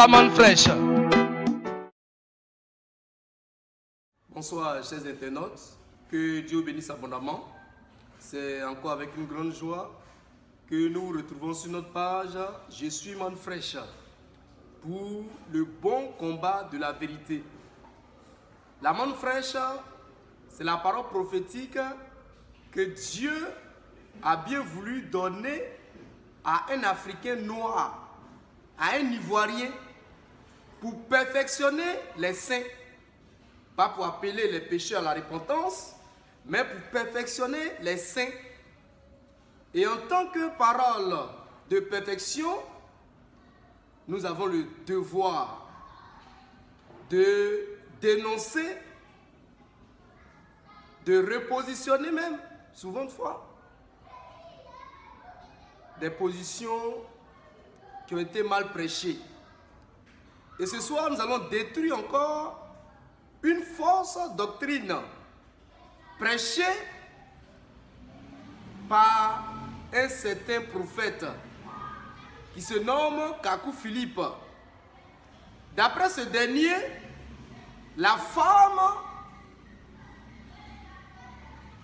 la manne fraîche. Bonsoir chers internautes, que Dieu bénisse abondamment. C'est encore avec une grande joie que nous nous retrouvons sur notre page « Je suis manne fraîche » pour le bon combat de la vérité. La manne fraîche, c'est la parole prophétique que Dieu a bien voulu donner à un Africain noir, à un Ivoirien, pour perfectionner les saints. Pas pour appeler les pécheurs à la repentance, mais pour perfectionner les saints. Et en tant que parole de perfection, nous avons le devoir de dénoncer, de repositionner même, souvent de fois, des positions qui ont été mal prêchées. Et ce soir, nous allons détruire encore une fausse doctrine prêchée par un certain prophète qui se nomme Kakou Philippe. D'après ce dernier, la femme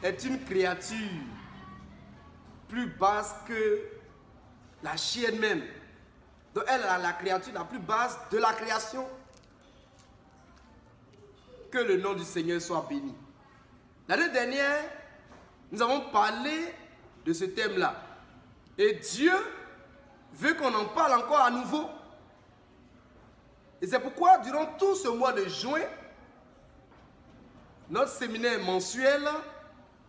est une créature plus basse que la chienne même. Donc elle est la créature la plus basse de la création. Que le nom du Seigneur soit béni. L'année dernière, nous avons parlé de ce thème-là. Et Dieu veut qu'on en parle encore à nouveau. Et c'est pourquoi, durant tout ce mois de juin, notre séminaire mensuel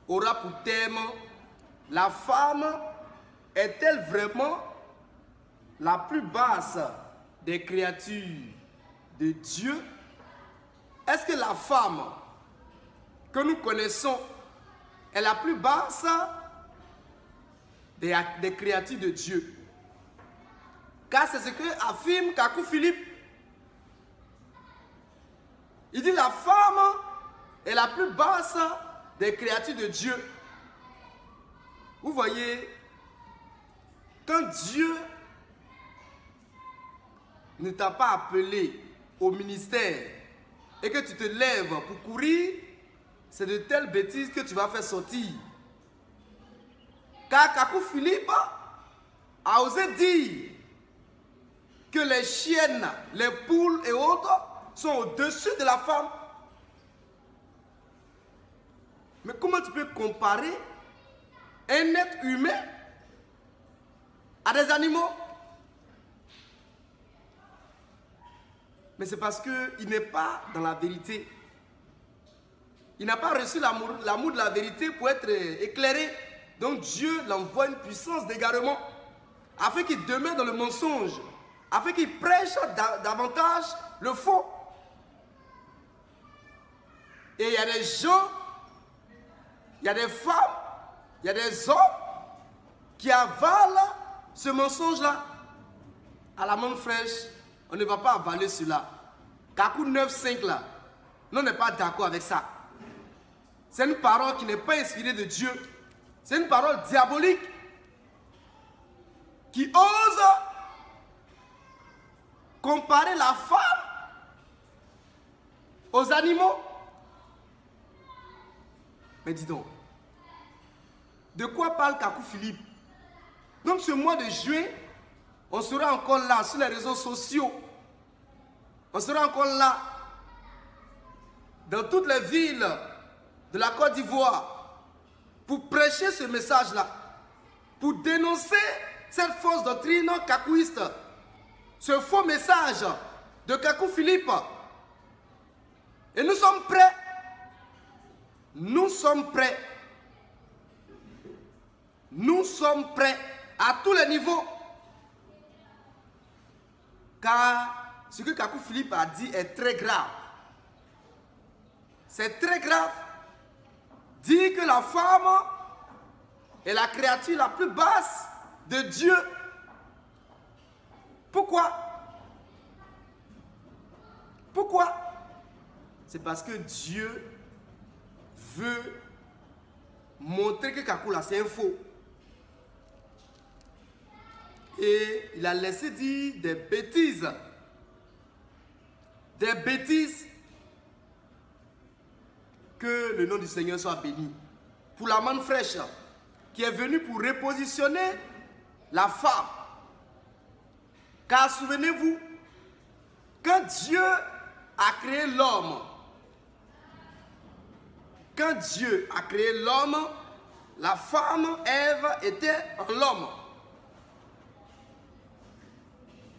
aura pour thème « La femme est-elle vraiment la plus basse des créatures de Dieu ?» Est-ce que la femme que nous connaissons est la plus basse des créatures de Dieu? Car c'est ce que affirme Kakou Philippe. Il dit la femme est la plus basse des créatures de Dieu. Vous voyez, quand Dieu ne t'a pas appelé au ministère et que tu te lèves pour courir, c'est de telles bêtises que tu vas faire sortir. Car Kakou Philippe a osé dire que les chiennes, les poules et autres sont au-dessus de la femme. Mais comment tu peux comparer un être humain à des animaux? Mais c'est parce qu'il n'est pas dans la vérité. Il n'a pas reçu l'amour de la vérité pour être éclairé. Donc Dieu l'envoie une puissance d'égarement afin qu'il demeure dans le mensonge, afin qu'il prêche davantage le faux. Et il y a des gens, il y a des femmes, il y a des hommes qui avalent ce mensonge-là. À la manne fraîche, on ne va pas avaler cela. Kakou 9.5 là, nous, on n'est pas d'accord avec ça. C'est une parole qui n'est pas inspirée de Dieu. C'est une parole diabolique qui ose comparer la femme aux animaux. Mais dis donc, de quoi parle Kakou Philippe? Donc ce mois de juin, on sera encore là sur les réseaux sociaux. On sera encore là dans toutes les villes de la Côte d'Ivoire pour prêcher ce message-là, pour dénoncer cette fausse doctrine kakouiste, ce faux message de Kakou Philippe. Et nous sommes prêts. Nous sommes prêts. Nous sommes prêts à tous les niveaux. Car ce que Kakou Philippe a dit est très grave. C'est très grave. Dire que la femme est la créature la plus basse de Dieu. Pourquoi? Pourquoi? C'est parce que Dieu veut montrer que Kakou là c'est un faux. Et il a laissé dire des bêtises des bêtises. Que le nom du Seigneur soit béni. Pour la manne fraîche qui est venue pour repositionner la femme. Car souvenez-vous, quand Dieu a créé l'homme, la femme, Ève, était en l'homme.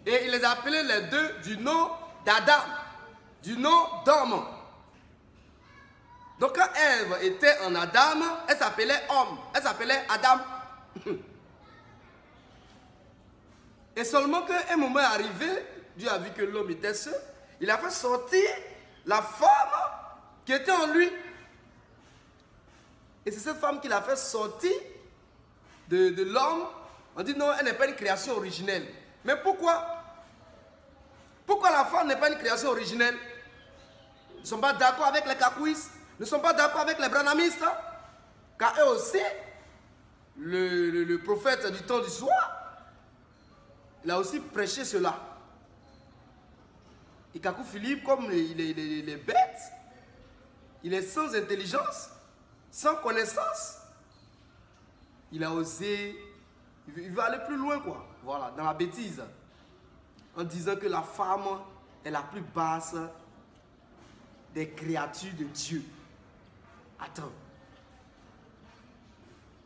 Et il les appelait les deux du nom d'Adam, du nom d'homme. Donc quand Ève était en Adam, elle s'appelait homme, elle s'appelait Adam. Et seulement qu'un moment est arrivé, Dieu a vu que l'homme était seul, il a fait sortir la femme qui était en lui. Et c'est cette femme qu'il a fait sortir de l'homme. On dit non, elle n'est pas une création originelle. Mais pourquoi? Pourquoi la femme n'est pas une création originelle? Ils ne sont pas d'accord avec les kakouistes, ne sont pas d'accord avec les branamistes. Car eux aussi, le prophète du temps du soir, il a aussi prêché cela. Et Kakou Philippe, comme il est bête, il est sans intelligence, sans connaissance, il a osé, il veut aller plus loin, quoi. Voilà, dans la bêtise. En disant que la femme est la plus basse des créatures de Dieu. Attends.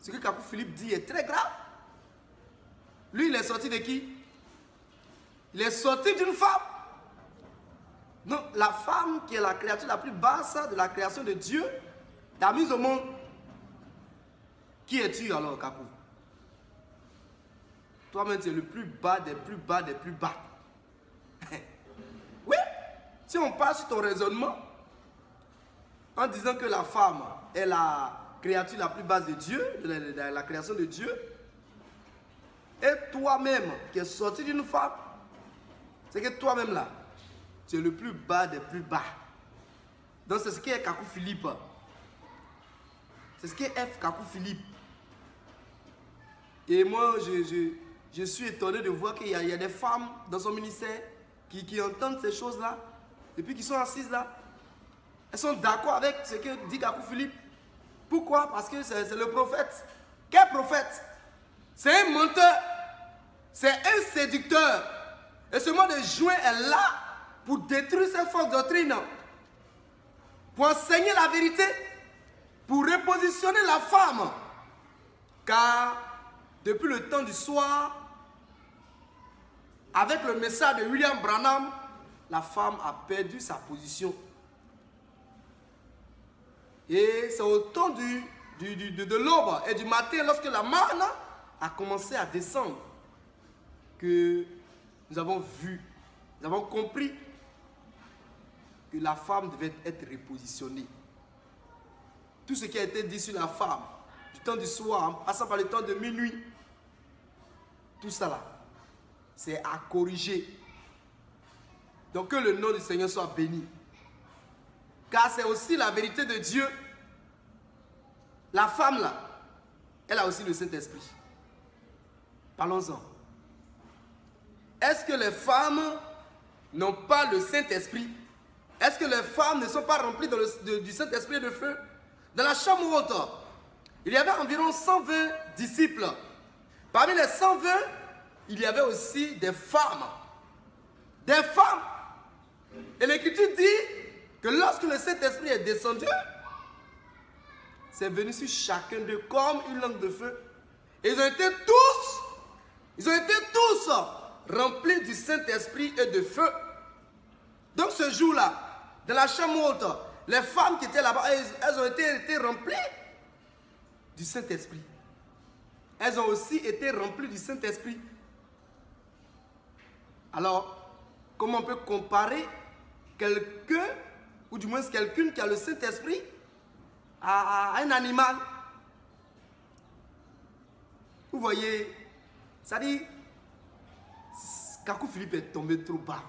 Ce que Kakou Philippe dit est très grave. Lui, il est sorti de qui? Il est sorti d'une femme. Non, la femme qui est la créature la plus basse de la création de Dieu, t'a mise au monde. Qui es-tu alors, Kakou? Toi-même, tu es le plus bas des plus bas des plus bas. Oui, si on passe sur ton raisonnement, en disant que la femme est la créature la plus basse de Dieu, de la création de Dieu, et toi-même qui es sorti d'une femme, c'est que toi-même là, tu es le plus bas des plus bas. Donc c'est ce qui est Kakou Philippe. C'est ce qui est F Kakou Philippe. Et moi, je suis étonné de voir qu'il y a des femmes dans son ministère qui entendent ces choses-là, et puis qui sont assises là. Elles sont d'accord avec ce que dit Kakou Philippe. Pourquoi? Parce que c'est le prophète. Quel prophète? C'est un menteur. C'est un séducteur. Et ce mot de juin est là pour détruire ces fausses doctrines. Pour enseigner la vérité. Pour repositionner la femme. Car depuis le temps du soir, avec le message de William Branham, la femme a perdu sa position. Et c'est au temps de l'aube et du matin, lorsque la manne a commencé à descendre, que nous avons vu, nous avons compris que la femme devait être repositionnée. Tout ce qui a été dit sur la femme, du temps du soir, en passant par le temps de minuit, tout ça là, c'est à corriger. Donc que le nom du Seigneur soit béni. Car c'est aussi la vérité de Dieu. La femme là, elle a aussi le Saint-Esprit. Parlons-en. Est-ce que les femmes n'ont pas le Saint-Esprit? Est-ce que les femmes ne sont pas remplies du Saint-Esprit de feu? Dans la chambre haute, il y avait environ 120 disciples. Parmi les 120, il y avait aussi des femmes. Des femmes. Et l'Écriture dit que lorsque le Saint-Esprit est descendu, c'est venu sur chacun d'eux comme une langue de feu. Et ils ont été tous remplis du Saint-Esprit et de feu. Donc ce jour-là, dans la chambre haute, les femmes qui étaient là-bas, elles ont été remplies du Saint-Esprit. Elles ont aussi été remplies du Saint-Esprit. Alors, comment on peut comparer quelqu'un, ou du moins quelqu'une qui a le Saint-Esprit, à un animal? Vous voyez, ça dit, Kakou Philippe est tombé trop bas.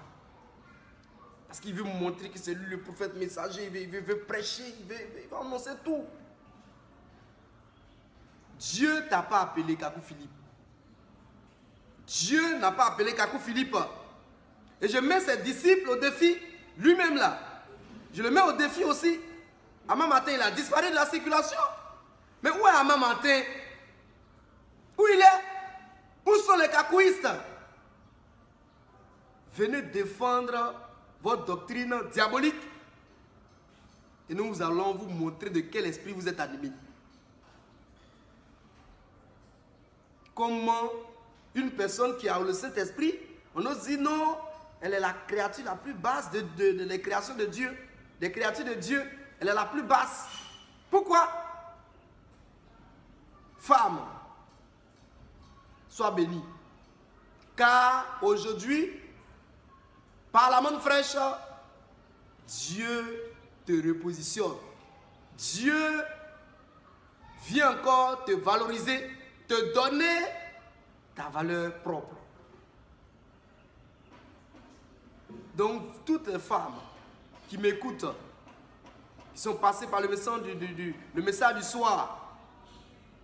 Parce qu'il veut montrer que c'est lui le prophète messager, il veut prêcher, il veut annoncer tout. Dieu ne t'a pas appelé Kakou Philippe. Dieu n'a pas appelé Kakou Philippe. Et je mets ses disciples au défi lui-même là, je le mets au défi aussi. Ama Martin, il a disparu de la circulation. Mais où est Ama Martin? Où il est? Où sont les cacouistes? Venez défendre votre doctrine diabolique. Et nous allons vous montrer de quel esprit vous êtes animés. Comment une personne qui a le Saint-Esprit, on nous dit non, elle est la créature la plus basse des créations de Dieu. Des créatures de Dieu, elle est la plus basse. Pourquoi? Femme, sois bénie. Car aujourd'hui, par la main fraîche, Dieu te repositionne. Dieu vient encore te valoriser, te donner ta valeur propre. Donc, toutes les femmes qui m'écoutent, qui sont passées par le message du soir,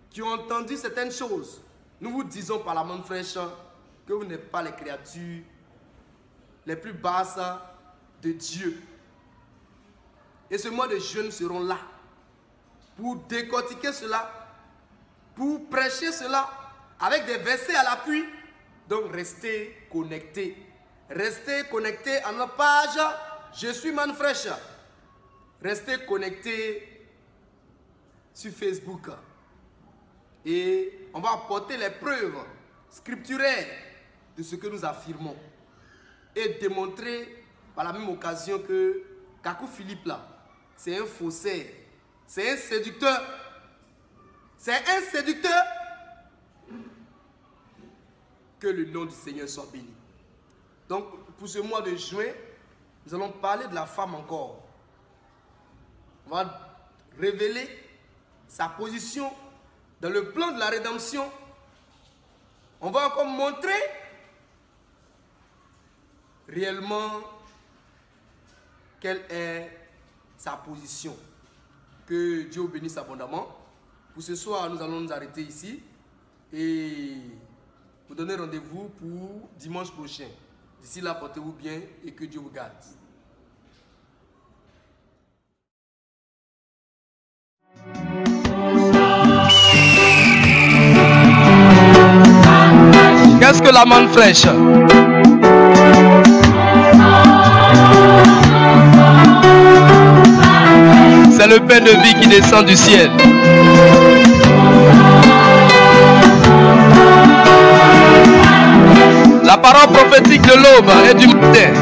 qui ont entendu certaines choses, nous vous disons par la main fraîche que vous n'êtes pas les créatures les plus basses de Dieu. Et ce mois de jeûne seront là pour décortiquer cela, pour prêcher cela avec des versets à l'appui. Donc restez connectés. Restez connectés à notre page Je suis Man Fraîche. Restez connectés sur Facebook. Et on va apporter les preuves scripturaires de ce que nous affirmons. Et démontrer par la même occasion que Kakou Philippe là, c'est un faussaire, c'est un séducteur. C'est un séducteur. Que le nom du Seigneur soit béni. Donc, pour ce mois de juin, nous allons parler de la femme encore. On va révéler sa position dans le plan de la rédemption. On va encore montrer réellement quelle est sa position. Que Dieu bénisse abondamment. Pour ce soir, nous allons nous arrêter ici et vous donner rendez-vous pour dimanche prochain. D'ici là, portez-vous bien et que Dieu vous garde. Qu'est-ce que la manne fraîche? C'est le pain de vie qui descend du ciel. La parole prophétique de l'aube et du matin.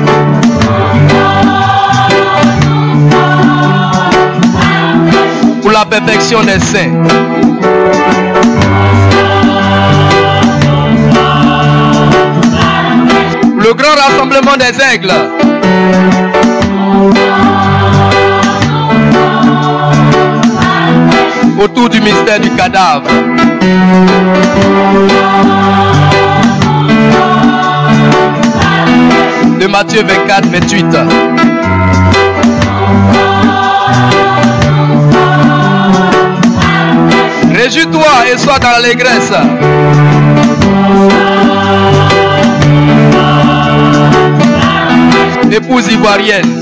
Pour la perfection des saints. Le grand rassemblement des aigles. Autour du mystère du cadavre. De Matthieu 24, 28. Réjouis-toi et sois dans l'allégresse. Épouse ivoirienne.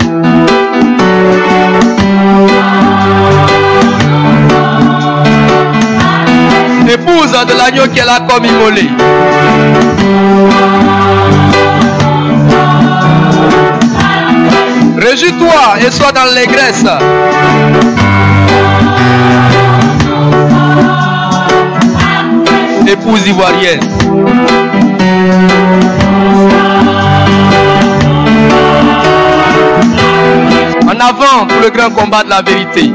Épouse de l'agneau qu'elle a comme immolé. Réjouis-toi et sois dans l'allégresse. Épouse ivoirienne. En avant pour le grand combat de la vérité.